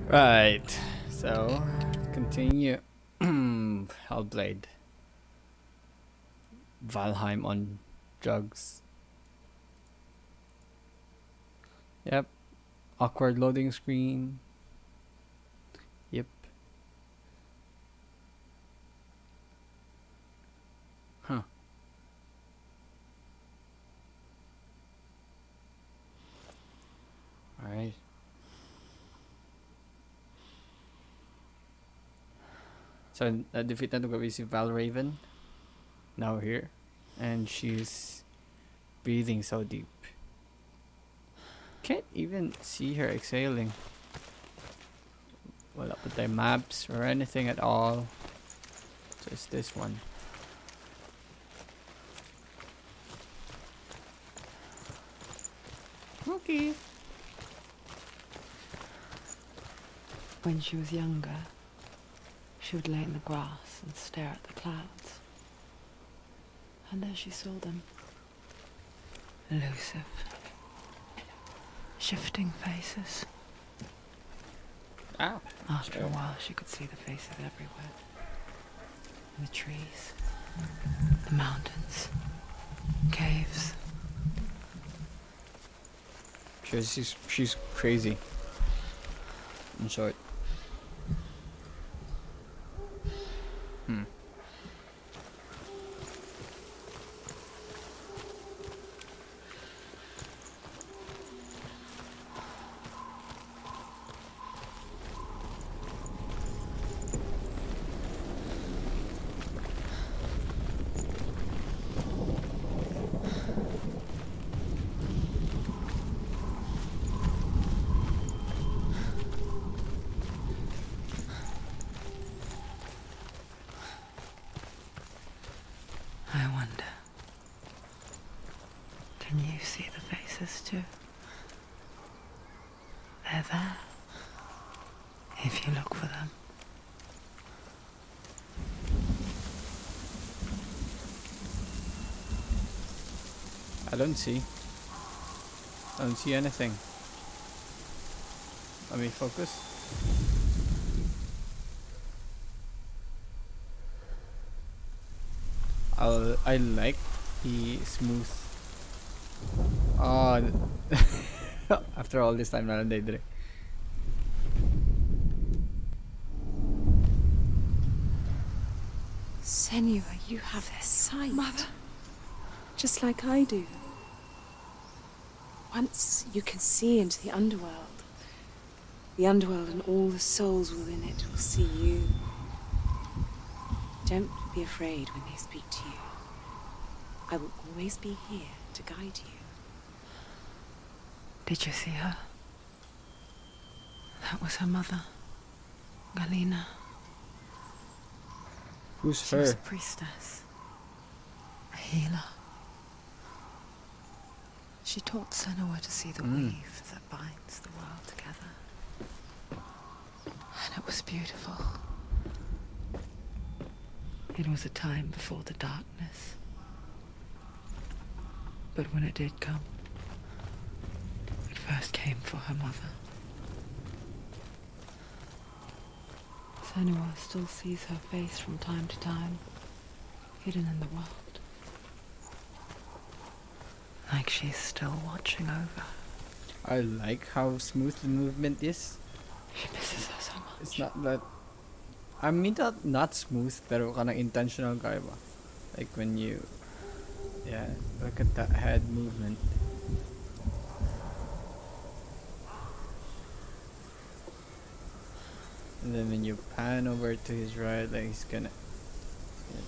Right. So, continue. Hellblade. Valheim on drugs. Yep. Awkward loading screen. Yep. Huh. Alright. So, defeat na to si Val Raven. Now here. And she's breathing so deep. Can't even see her exhaling. Wala pa tayo maps or anything at all. Just this one. Okay. When she was younger, she would lay in the grass and stare at the clouds. And there she saw them. Elusive. Shifting faces. Ah. After a while, she could see the faces everywhere. In the trees, the mountains, caves. She's crazy. In short. I wonder, can you see the faces too? They're there, if you look for them. I don't see. I don't see anything. Let me focus. I like the smooth. Oh, after all this time, nalang dire. Senua, you have this sight. Mother. Just like I do. Once you can see into the underworld. The underworld and all the souls within it will see you. Don't be afraid when they speak to you. I will always be here to guide you. Did you see her? That was her mother, Galina. Who's She was her? a priestess, a healer. She taught Senua to see the weave that binds the world together. And it was beautiful. It was a time before the darkness. But when it did come, it first came for her mother. Senua still sees her face from time to time, hidden in the world. Like she's still watching over. I like how smooth the movement is. She misses her so much. It's not that. I mean not smooth, pero kanang intentional ka ba? Like when you, yeah, look at that head movement. And then when you pan over to his right, like he's gonna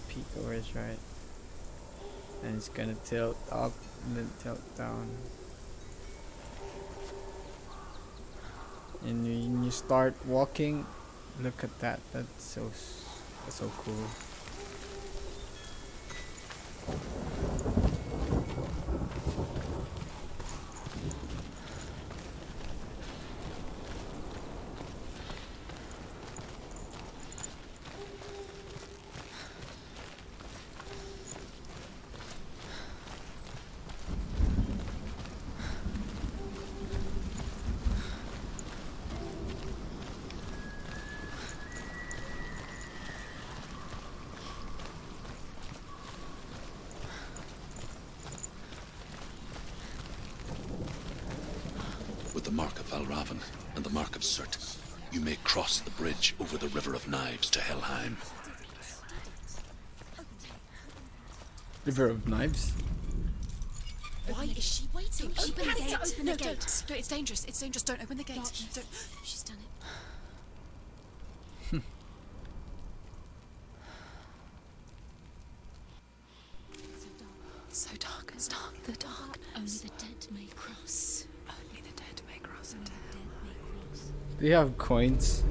peek over his right, and it's gonna tilt up and then tilt down. And when you start walking, look at that. That's so cool. mark of Valravan and the mark of Surt, you may cross the bridge over the River of Knives to Helheim. River of Knives. Why is she waiting? Open the gate. Open the gate. No, it's dangerous. It's dangerous. Don't open the gate. Don't. She's done it. It's so dark. It's dark. The dark. Only the dead may cross. Only the dead may cross into hell. Do you have coins?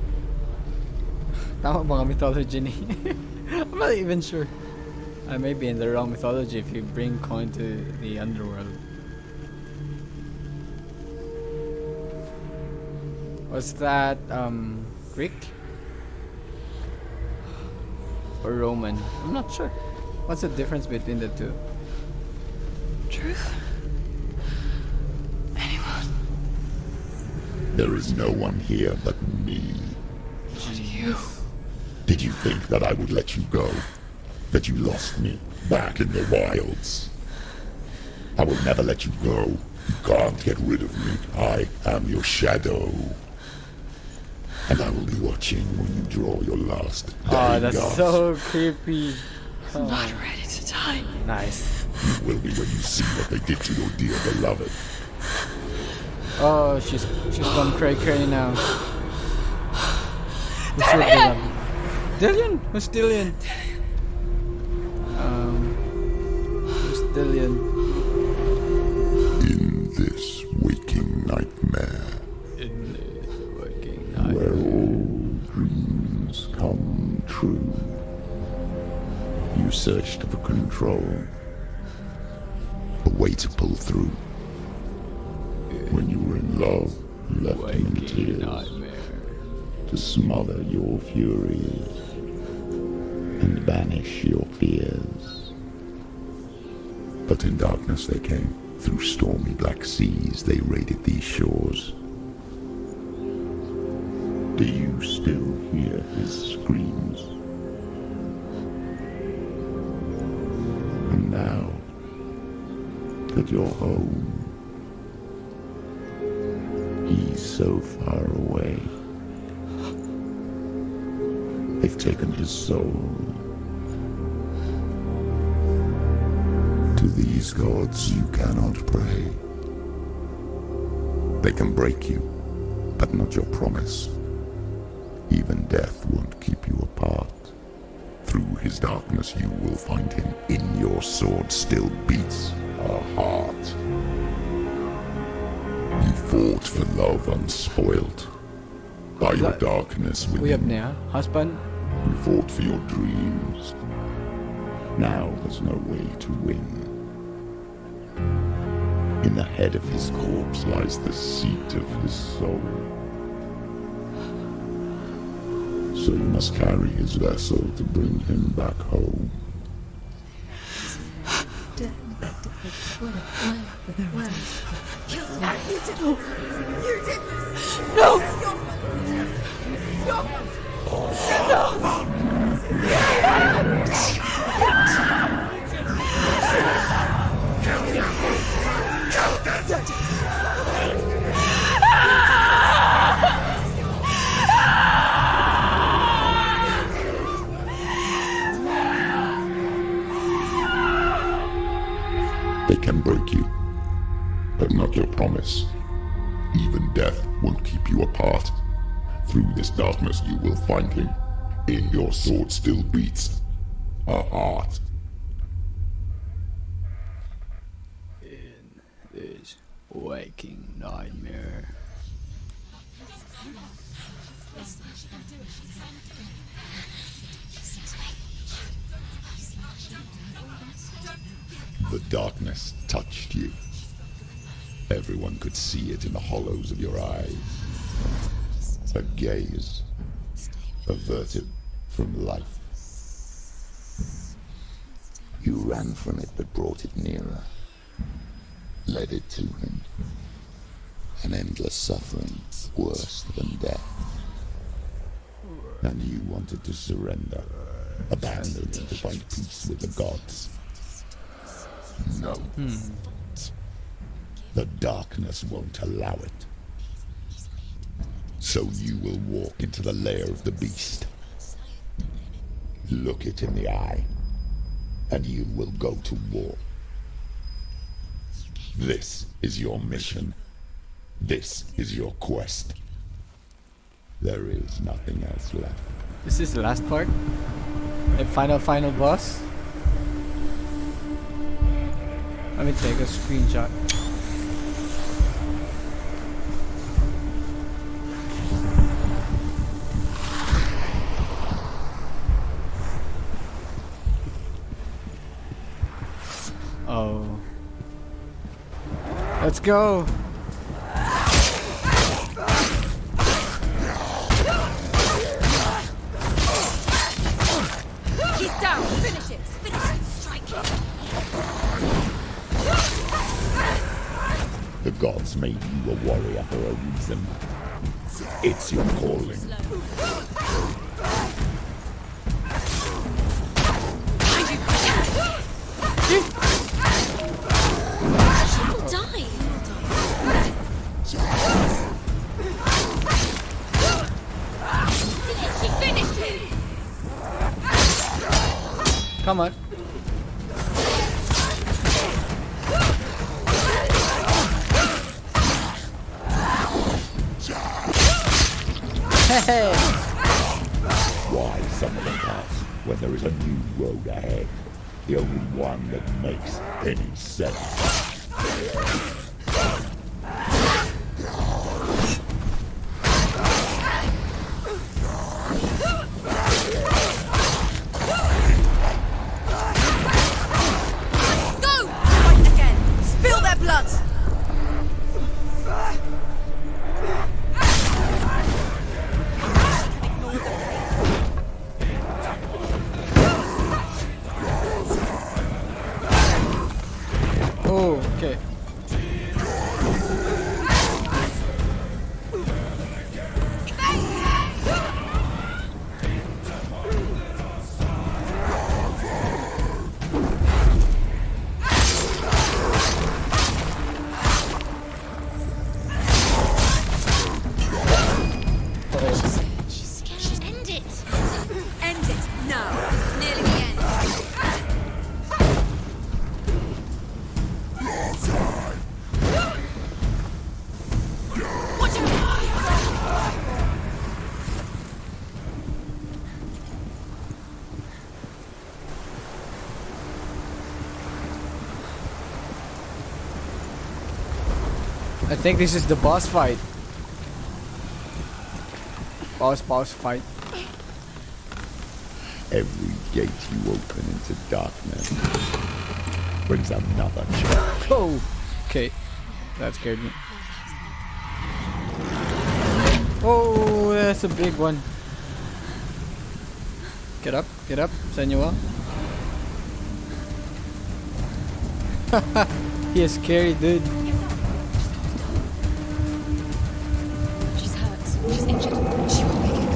Tama ba ang mythology ni? I'm not even sure. I may be in the wrong mythology if you bring coin to the underworld. Was that Greek? Or Roman? I'm not sure. What's the difference between the two? Truth? Anyone? There is no one here but me. What are you? Did you think that I would let you go? That you lost me back in the wilds? I will never let you go. You can't get rid of me. I am your shadow. And I will be watching when you draw your last dying That's gasp. so creepy. I'm not ready to die. Nice. You will be when you see what they did to your dear beloved. Oh, she's gone cray now. Who's your beloved? Dillion? Who's Dillion? Who's Dillion? In this waking nightmare, In the working where night. all dreams come true, you searched for control, a way to pull through. When you were in love, you left them in Waking tears nightmare. to smother your furies and banish your fears. But in darkness they came. Through stormy black seas they raided these shores. Do you still hear his screams? And now that you're home, he's so far away. They've taken his soul. To these gods you cannot pray. They can break you, but not your promise. Even death won't keep you apart. Through his darkness you will find him. In your sword still beats a heart. You fought for love unspoilt. By your that- darkness Uyab within. niya? Husband? You fought for your dreams. Now there's no way to win. In the head of his corpse lies the seat of his soul. So you must carry his vessel to bring him back home. They can break you, but not your promise. Even death won't keep you apart. Through this darkness you will find him. In your sword still beats a heart. In this waking nightmare. The darkness touched you. Everyone could see it in the hollows of your eyes. A gaze averted from life. You ran from it but brought it nearer. Led it to him. An endless suffering worse than death. And you wanted to surrender. Abandon and to find peace with the gods. No. The darkness won't allow it. So you will walk into the lair of the beast. Look it in the eye, and you will go to war. This is your mission. This is your quest. There is nothing else left. This is the last part? The final boss? Let me take a screenshot. Oh. Let's go! He's down! Finish it! Finish it! Strike it! The gods made you a warrior for a reason. It's your calling. She'll die! She finished him! Come on. Hey! Why some of them pass when there is a new road ahead? The only one that makes any sense. Go! Fight again! Spill their blood! Oh, okay. End it! End it now! It's nearly the end. Watch out! I think this is the boss fight. Boss fight. Every gate you open into darkness brings another challenge. Oh! Okay. That scared me. Oh, that's a big one. Get up, Senua. He is scary, dude. She's hurt. She's injured. She won't make it.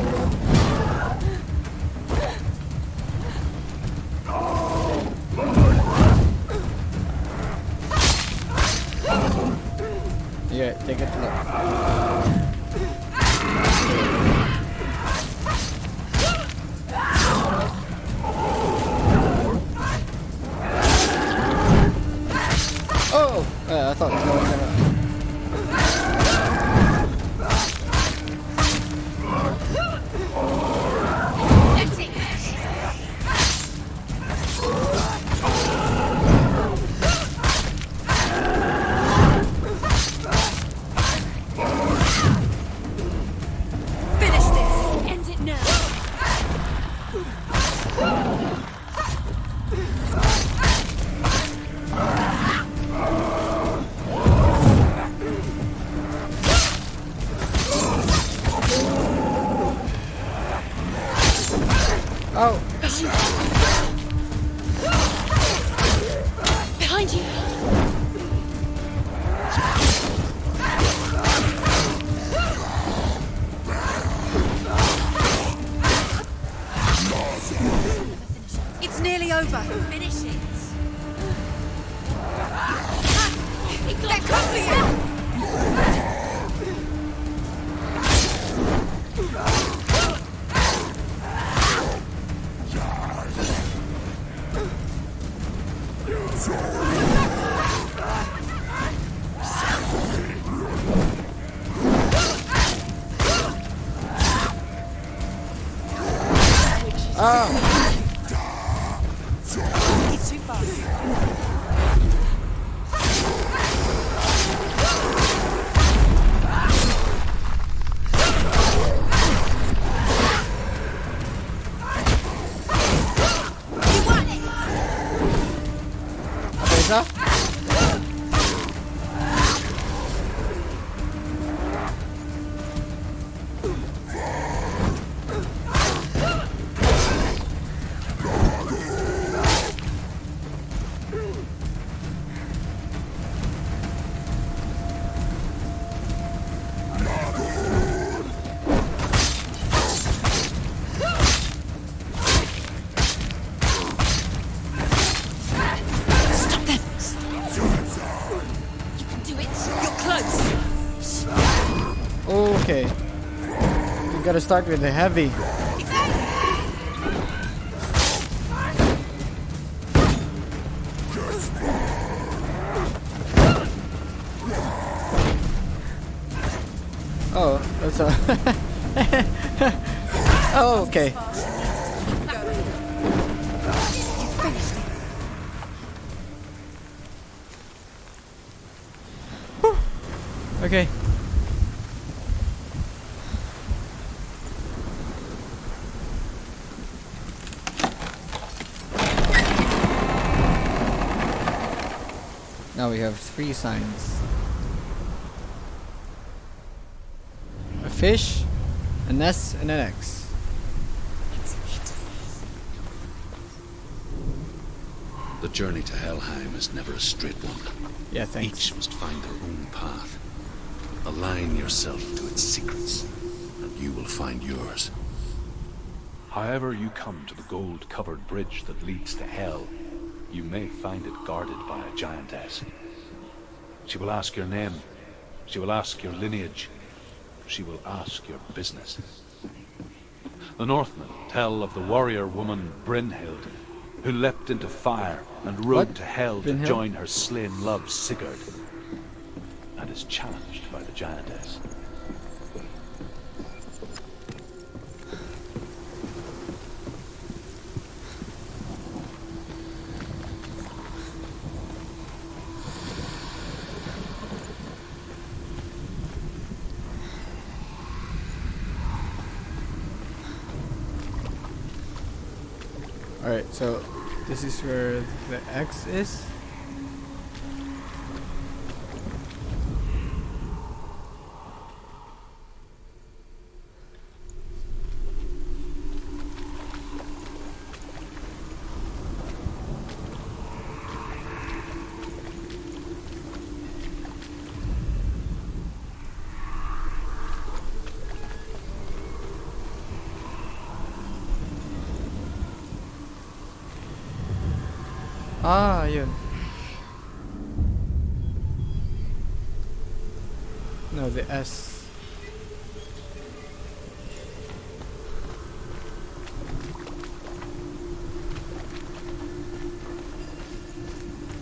Yeah, take it slow. Oh! I thought no one gonna. Finish this! End it now! He's too fast. Isa? Okay. We gotta start with the heavy. Oh, that's a. Oh, okay. Whew. Okay. Now we have 3 signs. A fish, an S, and an X. The journey to Helheim is never a straight one. Yeah, thanks. Each must find their own path. Align yourself to its secrets, and you will find yours. However you come to the gold-covered bridge that leads to Hell, you may find it guarded by a giantess. She will ask your name. She will ask your lineage. She will ask your business. The Northmen tell of the warrior woman Brynhild, who leapt into fire and rode What? to Hell Brynhild? to join her slain love Sigurd, and is challenged by the giantess. Alright, so this is where the X is. Ah, yun. No, the S.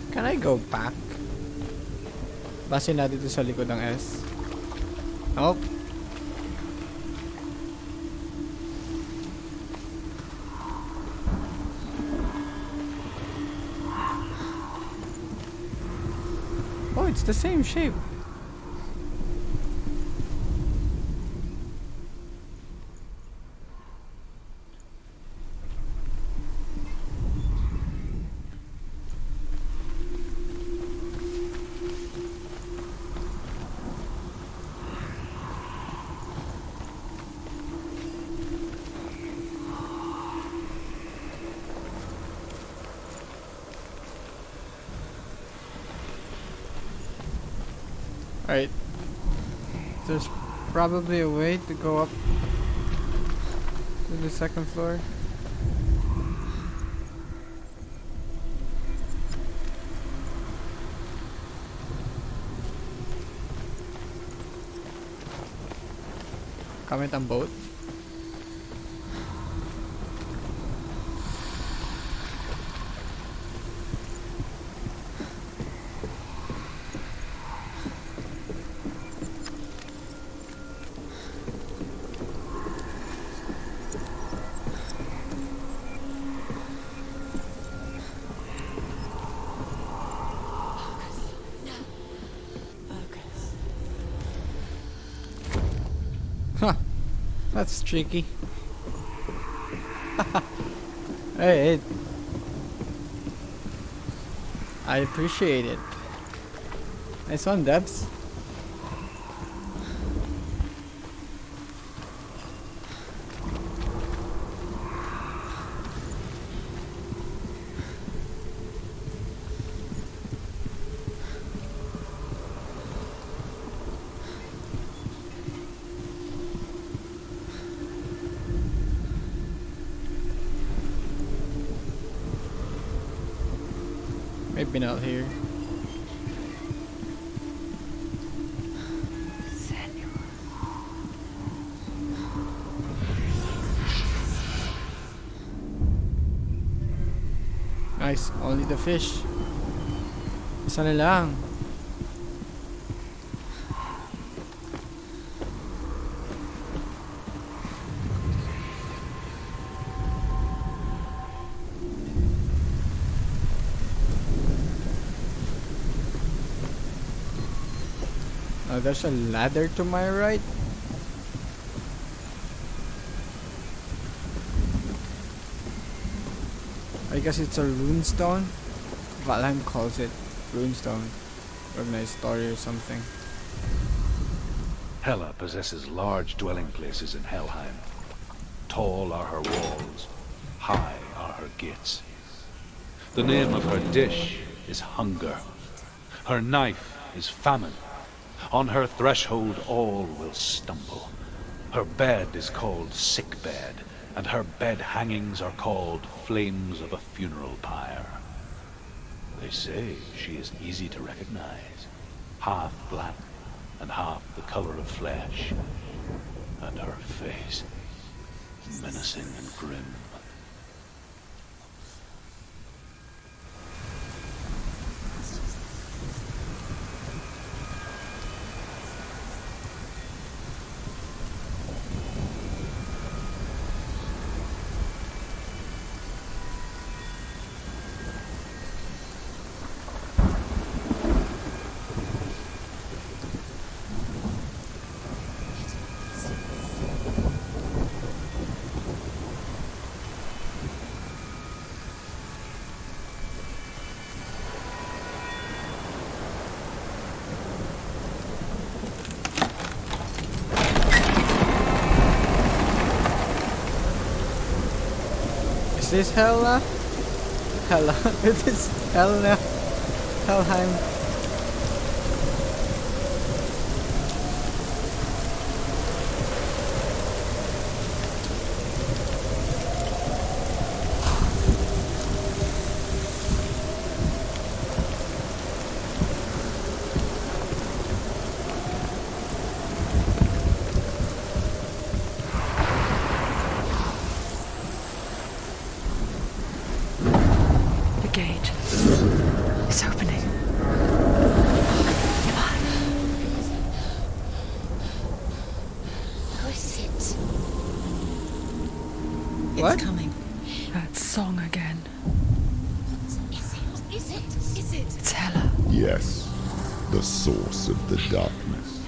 Can I go back? Base na dito sa likod ng S. Nope. Oh, it's the same shape. Alright. There's probably a way to go up to the second floor. Comment ang boat. That's tricky. Hey, I appreciate it. Nice one, Debs. Maybe not here. Nice, only the fish. Isa na lang. There's a ladder to my right. I guess it's a runestone. Valheim calls it runestone. Organized story or something. Hela possesses large dwelling places in Helheim. Tall are her walls, high are her gates. The name of her dish is hunger. Her knife is famine. On her threshold all will stumble. Her bed is called sick bed, and her bed hangings are called flames of a funeral pyre. They say she is easy to recognize, half black and half the color of flesh, and her face menacing and grim. Is this Hela? Hela. It is Hela. Helheim. What? It's coming. That song again. Is it? It's Hela. Yes, the source of the darkness.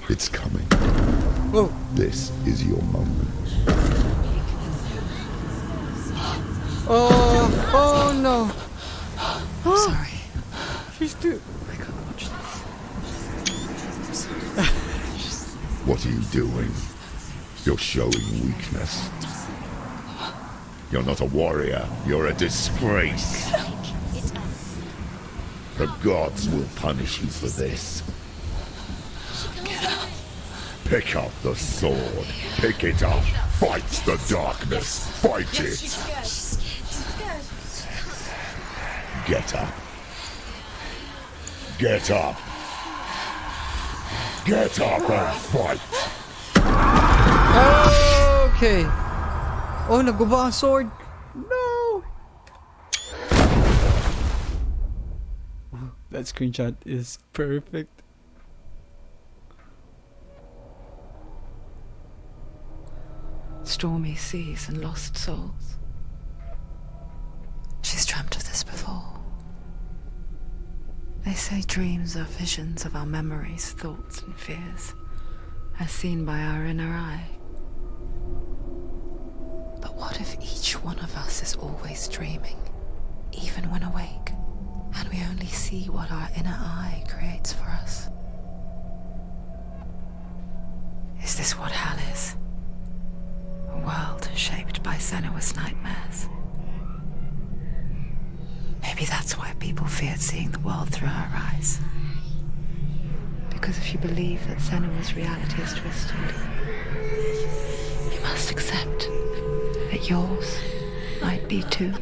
It's coming. Whoa. This is your moment. Oh no. I'm sorry. She's too. I can't watch this. What are you doing? You're showing weakness. You're not a warrior. You're a disgrace. The gods will punish you for this. Pick up the sword. Pick it up. Fight the darkness. Fight it. Get up. Get up. Get up and fight. Okay. Oh, naguba ang sword. No. That screenshot is perfect. Stormy seas and lost souls. She's dreamt of this before. They say dreams are visions of our memories, thoughts and fears, as seen by our inner eye. But what if each one of us is always dreaming, even when awake, and we only see what our inner eye creates for us? Is this what hell is? A world shaped by Senua's nightmares? Maybe that's why people feared seeing the world through her eyes. Because if you believe that Senua's reality is twisted, you must accept that yours might be too.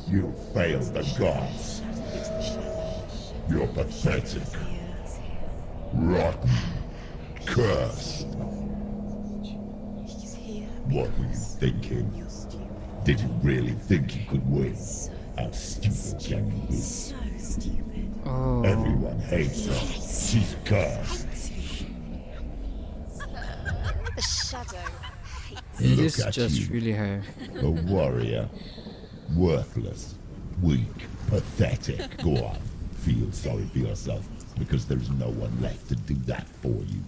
You failed the gods. You're pathetic. Rotten. Cursed. What were you thinking? Did you really think you could win? How stupid can you be? So stupid. Oh. Everyone hates her. She's cursed. The shadow. It Look is at just you. really her. A warrior. Worthless. Weak. Pathetic. Go on. Feel sorry for yourself, because there's no one left to do that for you.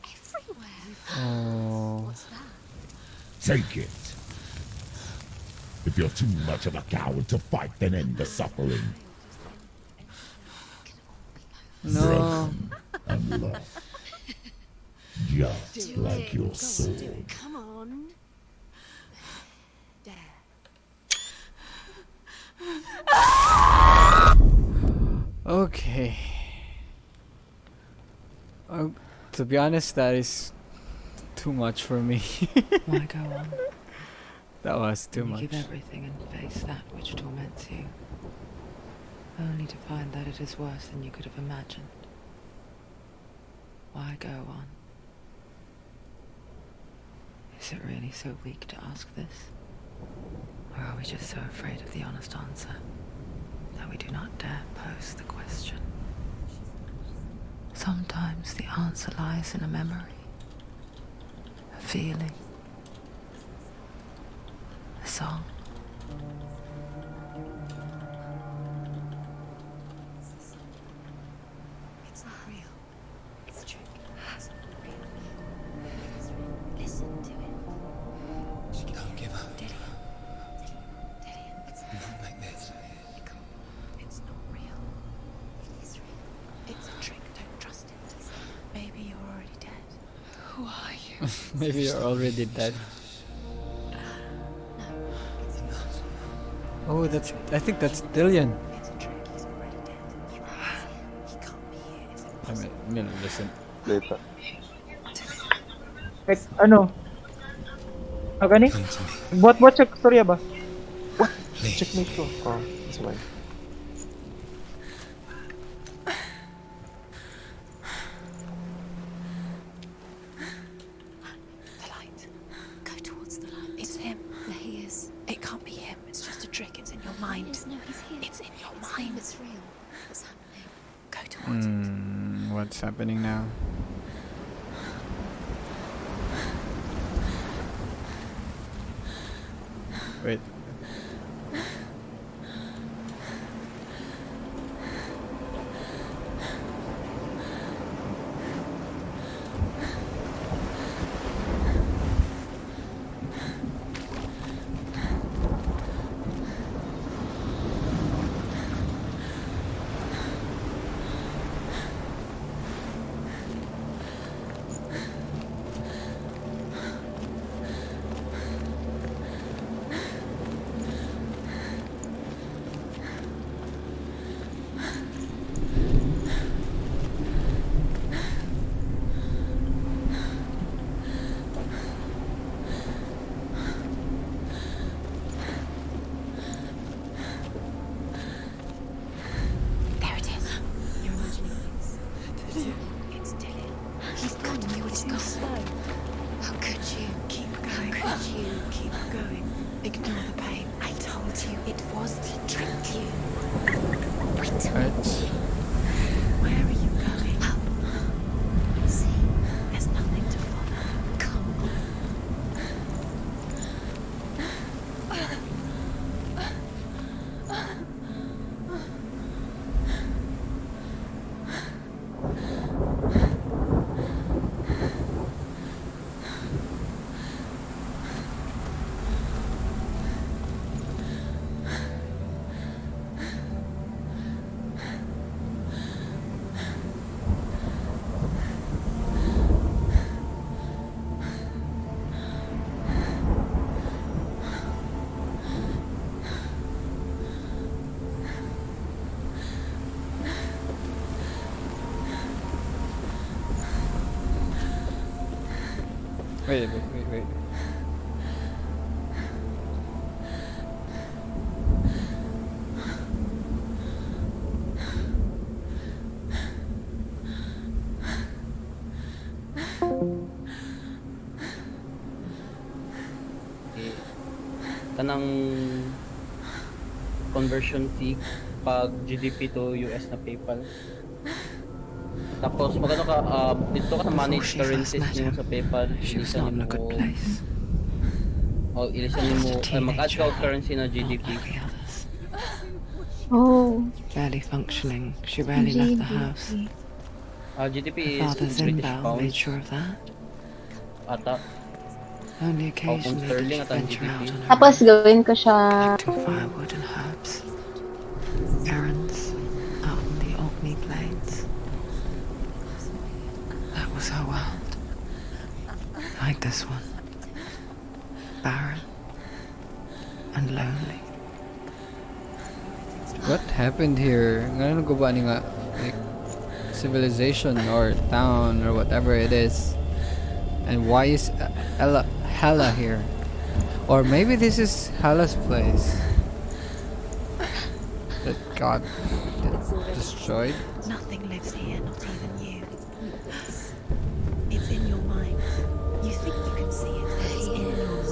Everywhere. Oh. What's that? Take it. If you're too much of a coward to fight, then end the suffering. No. Broken and lost. Just Do like it. your Go on, soul. do it. Come on. There. Okay. To be honest, that is too much for me. Why go on? That was too You much. give everything and face that which torments you, only to find that it is worse than you could have imagined. Why go on? Is it really so weak to ask this? Or are we just so afraid of the honest answer that we do not dare pose the question? Sometimes the answer lies in a memory, a feeling, a song. It's not real. It's a trick. It's not real. It's real. Listen to it. Don't give up. Daddy. Daddy. It's Not like this. it can't. It's not real. It is real. It's a trick. Don't trust it. Maybe you're already dead. Who are you? Maybe you're already dead. No, it's not. Oh, that's. I think that's Dillian. It's a trick. He's already dead. He can't be here. It's impossible. I mean, listen. Later. Kahit ano? Gani? Come to me. Buat check storya ba? Please. Checkmate ko. Oh, that's why. The light. Go towards the light. It's him. There he is. It can't be him. It's just a trick. It's in your mind. No, he's here. It's in your mind. It's real. What's happening? Go towards it. What's happening now? Wait. There it is. You're imagining things. It's Dillian. He's got you. It's too slow. How could you? Keep going. How could you? Keep going. Ignore the pain. I told you it was to trick you. Wait. Right. Where are you going? Up. See, there's nothing to follow. Come on. Wait. Eh, kanang conversion fee pag GDP to US na PayPal. Tapos magano ka dito ka sa Before manage she first currencies met nimo him, sa PayPal, she was ilisan not in nimo a good place. ilisan Just nimo a mag-add teenager, ka og currency na not GDP. like the others. Oh, Barely functioning, she rarely left the house. GDP. GDP Her is father's British inbound made pounds sure of that. ata. Only Pound occasionally did sterling she at ang venture out GDP. on her Tapos own, gawin ko siya, collecting firewood and herbs, errands out on the Orkney Plains. That was her world. Like this one. Barren and lonely. What happened here? Ngano ko ba ni nga like civilization or town or whatever it is? And why is Hella here? Or maybe this is Hella's place that got destroyed. Nothing lives here, not even you. It's in your mind. You think you can see it, but it's in your mind.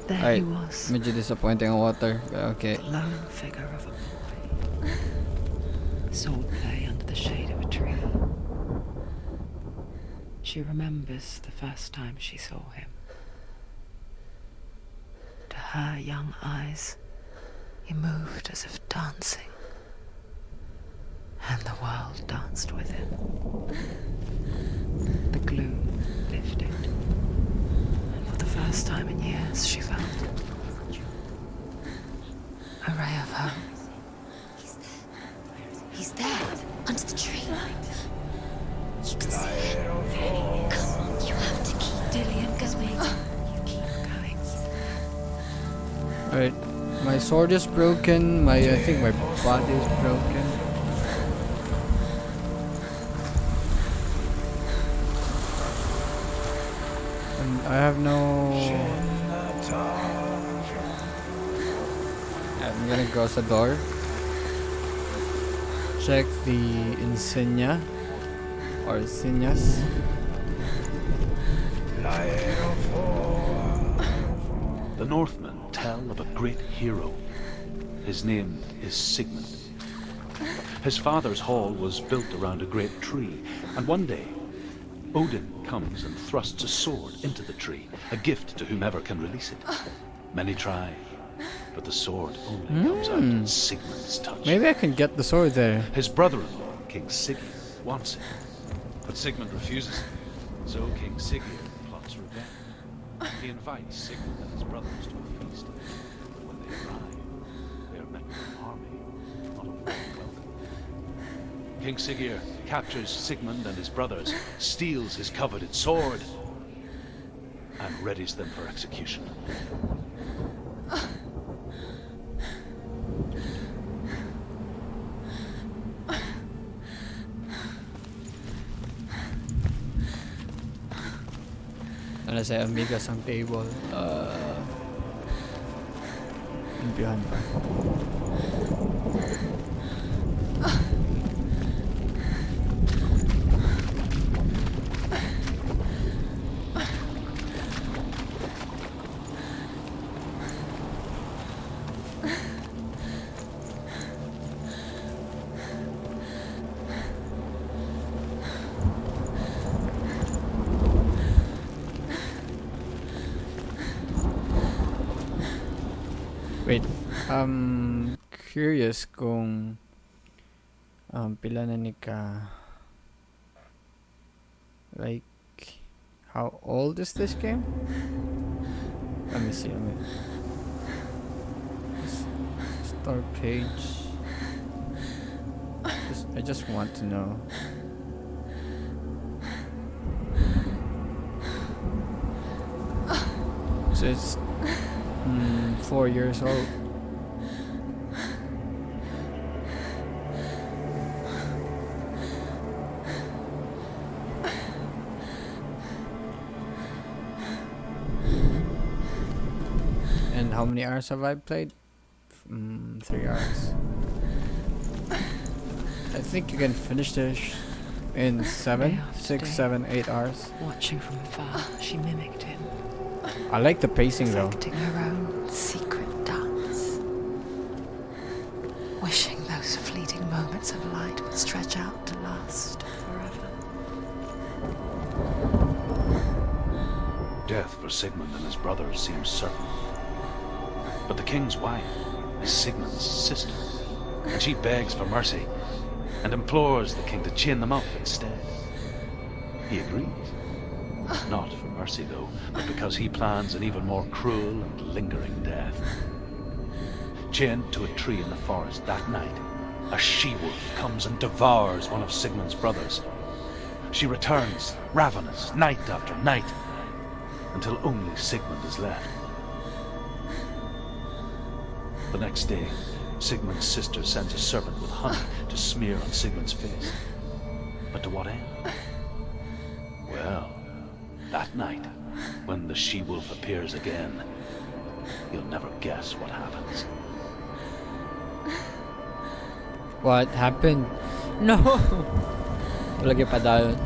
There Alright, he was, medyo disappointing ang water, but okay. the lone figure of a boy. Swordplay under the shade of a tree. She remembers the first time she saw him. To her young eyes, he moved as if dancing, and the world danced with him. The gloom lifted, and for the first time in years, she felt a ray of hope. He's there, under the tree. You can see it. Come on, you have to keep Dillian going. You keep going. Alright, my sword is broken. I think my body is broken. And I have no. I'm gonna close the door. Check the insignia or insignias. The Northmen tell of a great hero. His name is Sigmund. His father's hall was built around a great tree, and one day Odin comes and thrusts a sword into the tree, a gift to whomever can release it. Many try, but the sword only comes out in Sigmund's touch. Maybe I can get the sword there. His brother-in-law, King Sigurd, wants it, but Sigmund refuses it. So King Sigurd plots revenge. He invites Sigmund and his brothers to a feast, but when they arrive, they are met with an army, not a warm welcome. King Sigurd captures Sigmund and his brothers, steals his coveted sword, and readies them for execution. Ano sa amigas ang table? Impihan pa. Wait, curious kung pila na ni ka, like, how old is this game? Let me see, start page. I just want to know. So it's 4 years old. And how many hours have I played? 3 hours. I think you can finish this in 7, 6, 7, 8 hours. Watching from afar, she mimicked him, I like the pacing though. perfecting her own secret dance. Wishing those fleeting moments of light would stretch out to last forever. Death for Sigmund and his brothers seems certain. But the king's wife is Sigmund's sister, and she begs for mercy and implores the king to chain them up instead. He agrees. Not for mercy, though, but because he plans an even more cruel and lingering death. Chained to a tree in the forest that night, a she-wolf comes and devours one of Sigmund's brothers. She returns, ravenous, night after night, until only Sigmund is left. The next day, Sigmund's sister sends a servant with honey to smear on Sigmund's face. But to what end? Well, that night, when the she-wolf appears again, you'll never guess what happens. What happened? No! Lagi pa dayon.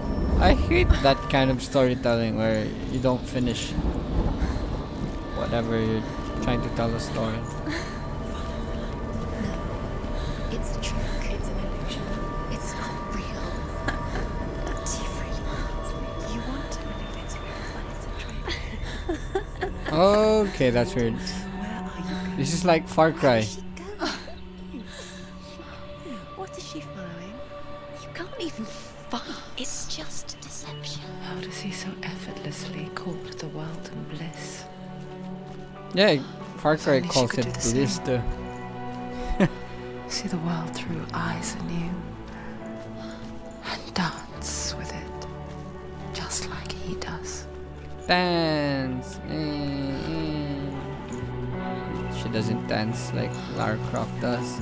I hate that kind of storytelling where you don't finish whatever you're trying to tell a story. It's a trick. It's an illusion. It's not real. Do you really want it? You want to believe it's real, but it's a trick. Okay, that's weird. Where are you going? This is like Far Cry. What is she following? You can't even fight. It's just deception. How does he so effortlessly court the world and bliss? Yeah, Far Cry only she calls could it do the same. bliss too. See the world through eyes anew and dance with it, just like he does. Dance. She doesn't dance like Lara Croft does.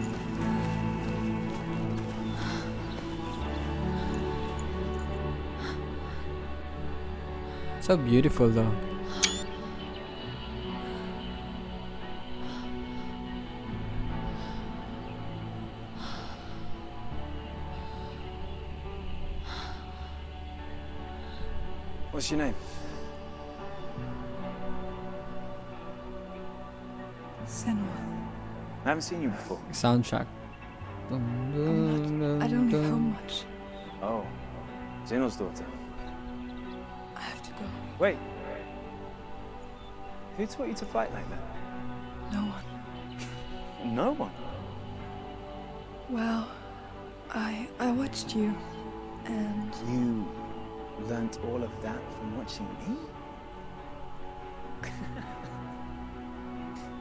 So beautiful though. What's your name? Senua. I haven't seen you before. Soundtrack. I don't know much. Oh, Zeno's daughter. I have to go. Wait. Who taught you to fight like that? No one. No one. Well, I watched you, and You learnt all of that from watching me?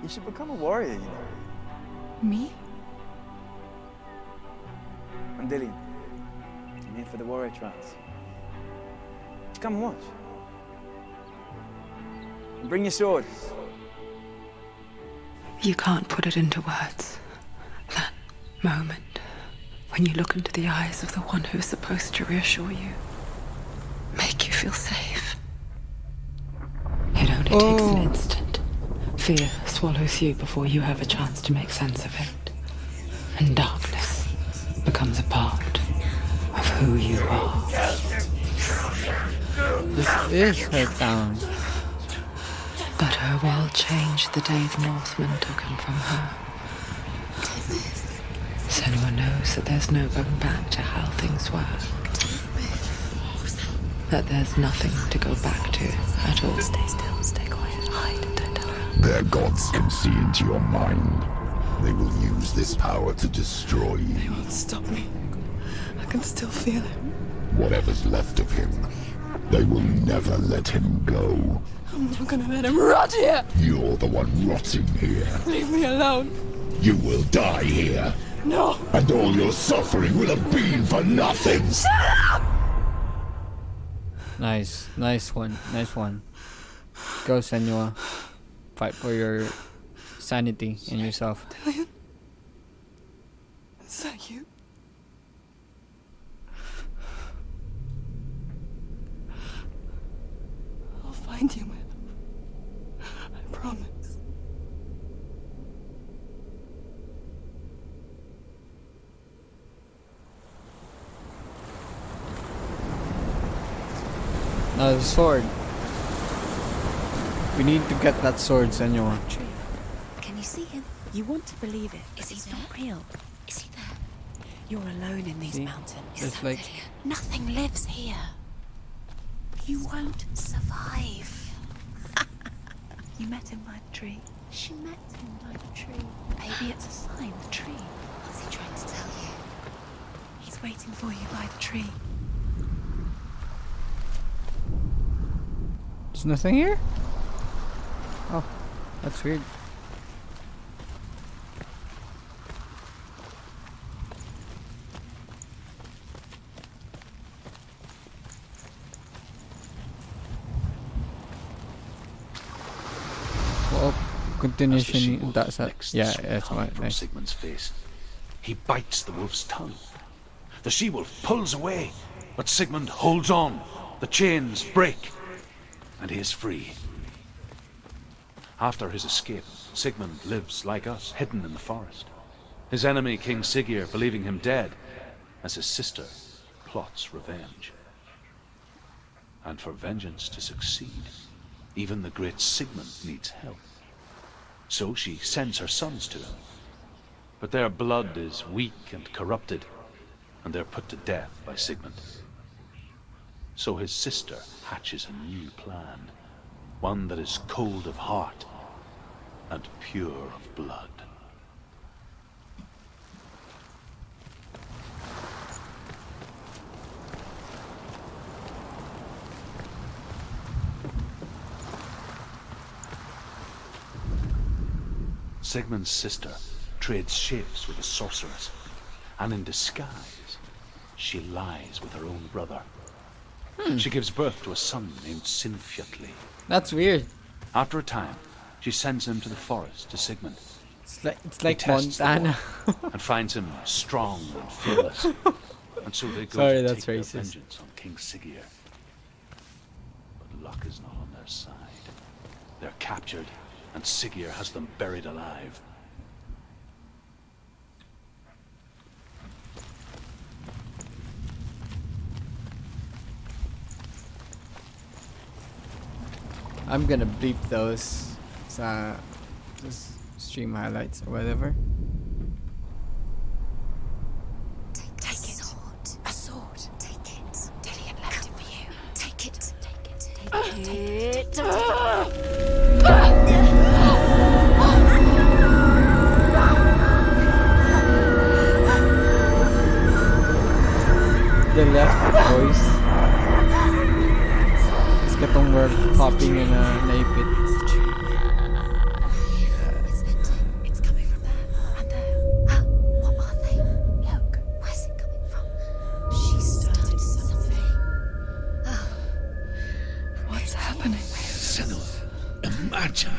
You should become a warrior, you know. me? I'm Dillian. I'm here for the warrior trials. Just come and watch. And bring your sword. You can't put it into words. That moment when you look into the eyes of the one who is supposed to reassure you, make you feel safe. It only takes an instant. Fear swallows you before you have a chance to make sense of it. And darkness becomes a part of who you are. This is her town. But her world changed the day the Northmen took him from her. Senua knows that there's no going back to how things were. That there's nothing to go back to at all. Stay still, stay quiet, hide, don't tell her. Their gods can see into your mind. They will use this power to destroy They you. won't stop me. I can still feel him. Whatever's left of him, they will never let him go. I'm not gonna let him rot here. You're the one rotting here. Leave me alone. You will die here. No. And all your suffering will have been for nothing. Nice one. Nice one. Go, Senua. Fight for your sanity and yourself. Dillian? Is that you? I'll find you, man. I promise. The sword. We need to get that sword, Senua. Tree. Can you see him? You want to believe it, but he's not real. Is he there? You're alone in these See? mountains. It's like Nothing lives here. You won't survive. You met him by the tree. She met him by the tree. Maybe it's a sign, the tree. What's he trying to tell you? He's waiting for you by the tree. there's nothing here. Oh, that's weird. Oh, continuation. That's it. Yeah, that's tongue right. from Nice. Sigmund's face. He bites the wolf's tongue. The she-wolf pulls away, but Sigmund holds on. The chains break, and he is free. After his escape, Sigmund lives like us, hidden in the forest. His enemy, King Siggeir, believing him dead, as his sister plots revenge. And for vengeance to succeed, even the great Sigmund needs help. So she sends her sons to him. But their blood is weak and corrupted, and they're put to death by Sigmund. So his sister hatches a new plan, one that is cold of heart and pure of blood. Sigmund's sister trades shapes with a sorceress, and in disguise, she lies with her own brother. She gives birth to a son named Sinfjotli. That's weird. After a time, she sends him to the forest to Sigmund. It's like He tests the Montana. boy and finds him strong and fearless. And so they go Sorry, to that's take their racist. vengeance on King Siggeir. But luck is not on their side. They're captured, and Siggeir has them buried alive. I'm gonna bleep those. Just stream highlights or whatever. Take a sword. A sword. Take it. Dillian left it for you. Take it. Take it. Take it. The left voice. It's katong we're popping in a naipit. It's coming from there and there. What are they? Look, where's it coming from? She started something. What's happening? Senua, imagine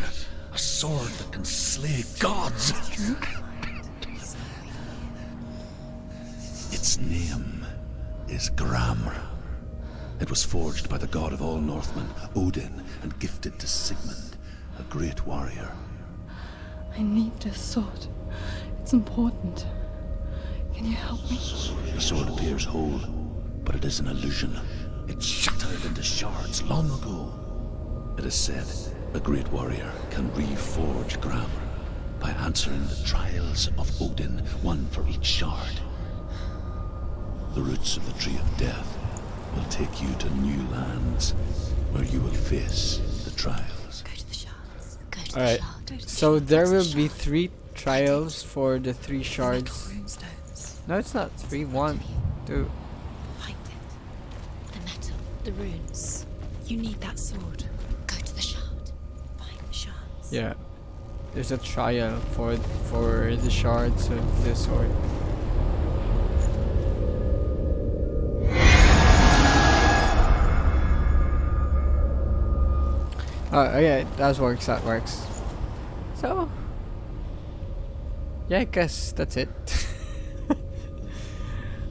a sword that can slay gods. Its name is Gramr. It was forged by the god of all Northmen, Odin, and gifted to Sigmund, a great warrior. I need this sword. It's important. Can you help me? The sword appears whole, but it is an illusion. It shattered into shards long ago. It is said a great warrior can reforge Gramr by answering the trials of Odin, one for each shard. The roots of the Tree of Death will take you to new lands where you will face the trials. Go to the shards. Go to the Alright, shard. so there will be 3 trials for the 3 shards. Runestones. No, it's not 3. 1, 2. Find it. The metal. The runes. You need that sword. Go to the shard. Find the shards. Yeah, there's a trial for the shards of the sword. Oh yeah, that works. That works. So yeah, I guess that's it.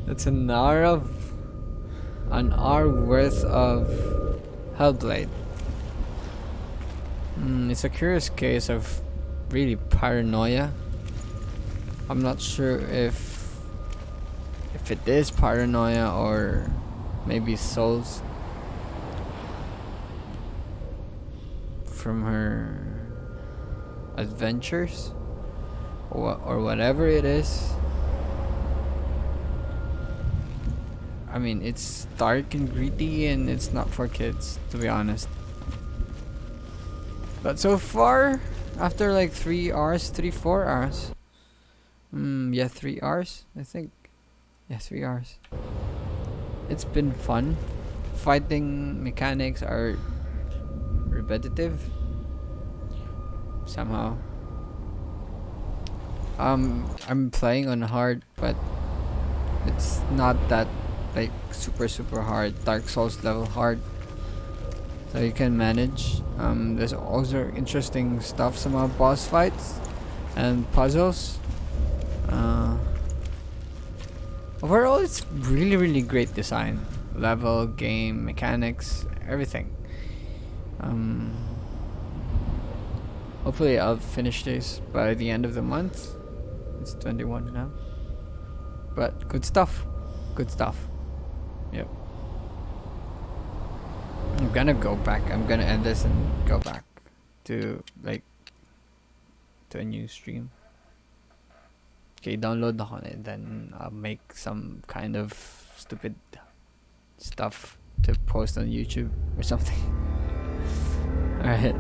That's an hour worth of Hellblade. It's a curious case of really paranoia. I'm not sure if it is paranoia or maybe souls. from her adventures or whatever it is. I mean, it's dark and gritty and it's not for kids, to be honest. But so far, after like 3 hours, 4 hours. Yeah, 3 hours, I think. Yeah, 3 hours. It's been fun. Fighting mechanics are repetitive somehow. I'm playing on hard, but it's not that like super hard, Dark Souls level hard. So you can manage. There's also interesting stuff, some boss fights and puzzles. Overall, it's really great design, level, game, mechanics, everything. Hopefully I'll finish this by the end of the month. It's 21 now. But good stuff. Good stuff. Yep. I'm gonna go back. I'm gonna end this and go back to to a new stream. Okay, download ako and then I'll make some kind of stupid stuff to post on YouTube or something. Alright.